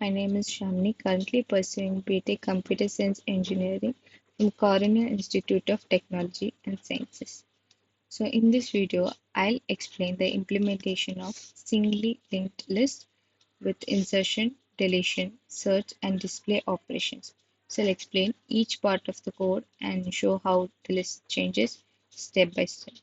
My name is Shamini, currently pursuing BTech Computer Science Engineering from Cornell Institute of Technology and Sciences. So in this video, I'll explain the implementation of singly linked list with insertion, deletion, search, and display operations. So I'll explain each part of the code and show how the list changes step by step.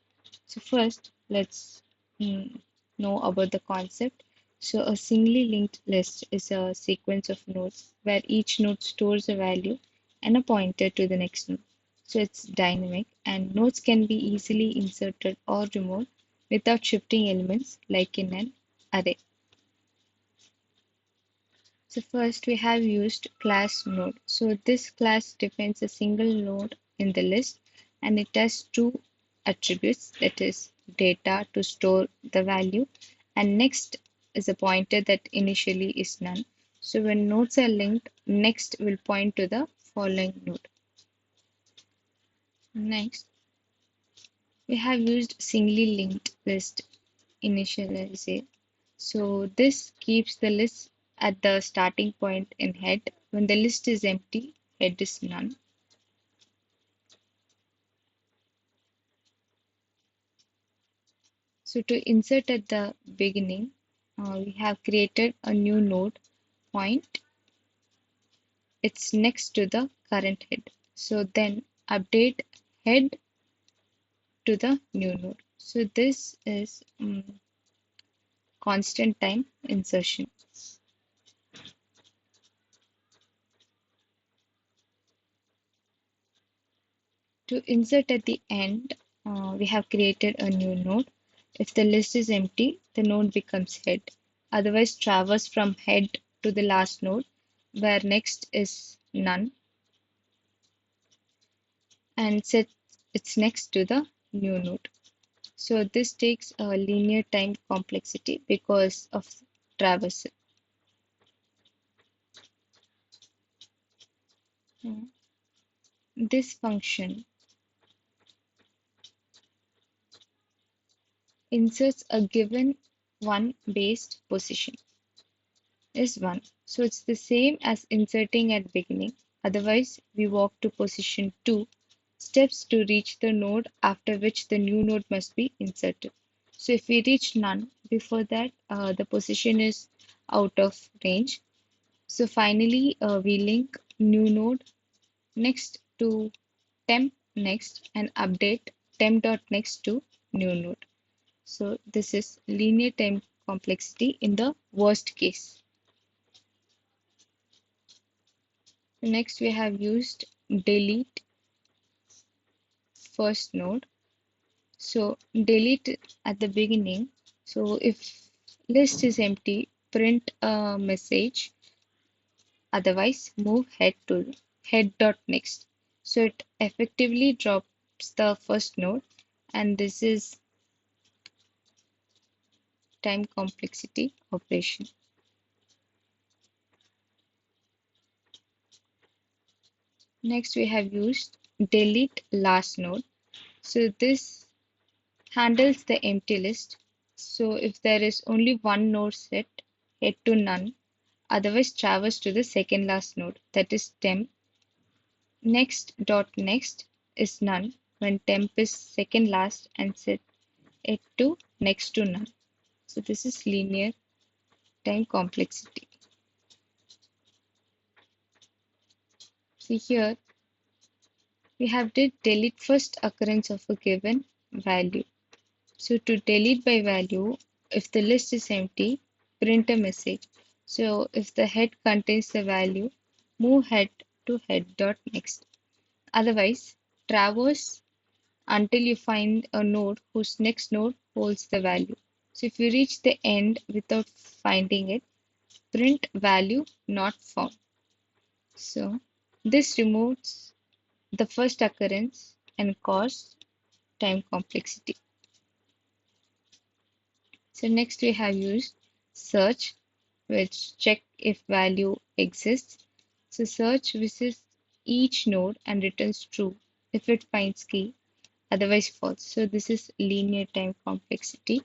So first, let's know about the concept. So a singly linked list is a sequence of nodes where each node stores a value and a pointer to the next node. So it's dynamic and nodes can be easily inserted or removed without shifting elements like in an array. So first we have used class node. So this class defines a single node in the list and it has two attributes, that is data to store the value and next is a pointer that initially is none. So when nodes are linked, next will point to the following node. Next, we have used singly linked list initializer. So this keeps the list at the starting point in head. When the list is empty, head is none. So to insert at the beginning, we have created a new node point. It's next to the current head. So then update head to the new node. So this is constant time insertion. To insert at the end, we have created a new node. If the list is empty, the node becomes head. Otherwise, traverse from head to the last node, where next is none, and set it's next to the new node. So this takes a linear time complexity because of traversal. This function inserts a given one based position is 1. So it's the same as inserting at beginning. Otherwise, we walk to position 2 steps to reach the node after which the new node must be inserted. So if we reach none before that, the position is out of range. So finally, we link new node next to temp next and update temp.next to new node. So this is linear time complexity in the worst case. Next, we have used delete first node. So delete at the beginning. So if list is empty, print a message. Otherwise, move head to head dot next. So it effectively drops the first node, and this is time complexity operation. Next, we have used delete last node. So this handles the empty list. So if there is only one node set, head to none, otherwise traverse to the second last node, that is temp. Next dot next is none when temp is second last and set it to next to none. So this is linear time complexity. See here, we have did delete first occurrence of a given value. So to delete by value, if the list is empty, print a message. So if the head contains the value, move head to head dot next. Otherwise, traverse until you find a node whose next node holds the value. So if you reach the end without finding it, print value not found. So this removes the first occurrence and cause time complexity. So next we have used search, which check if value exists. So search visits each node and returns true if it finds key, otherwise false. So this is linear time complexity.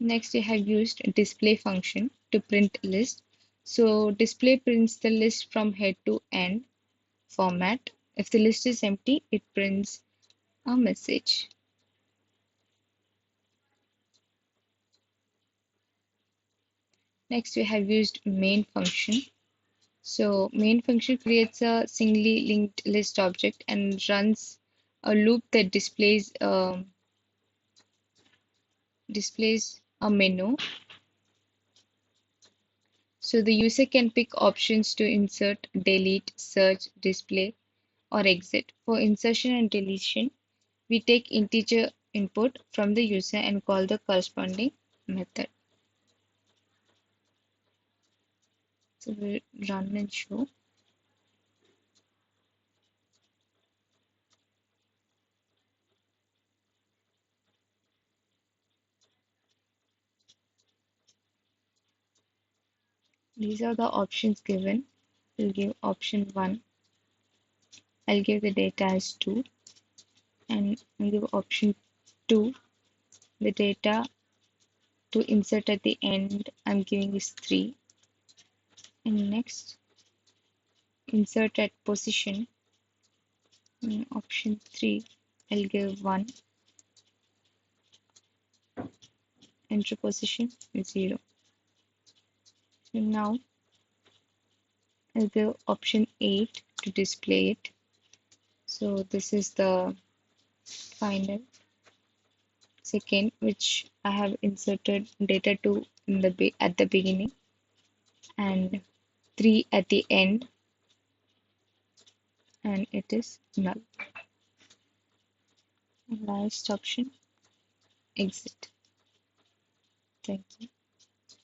Next, we have used display function to print list. So display prints the list from head to end format. If the list is empty, it prints a message. Next, we have used main function. So main function creates a singly linked list object and runs a loop that displays a menu. So the user can pick options to insert, delete, search, display, or exit. For insertion and deletion, we take integer input from the user and call the corresponding method. So we'll run and show. These are the options given. We'll give option 1. I'll give the data as 2, and I'll give option 2. The data to insert at the end I'm giving is 3. And next, insert at position, option 3, I'll give 1. Enter position is 0. So now I'll give option 8 to display it. So this is the final second, which I have inserted data to in at the beginning and 3 at the end, and it is null. Last option, exit. Thank you.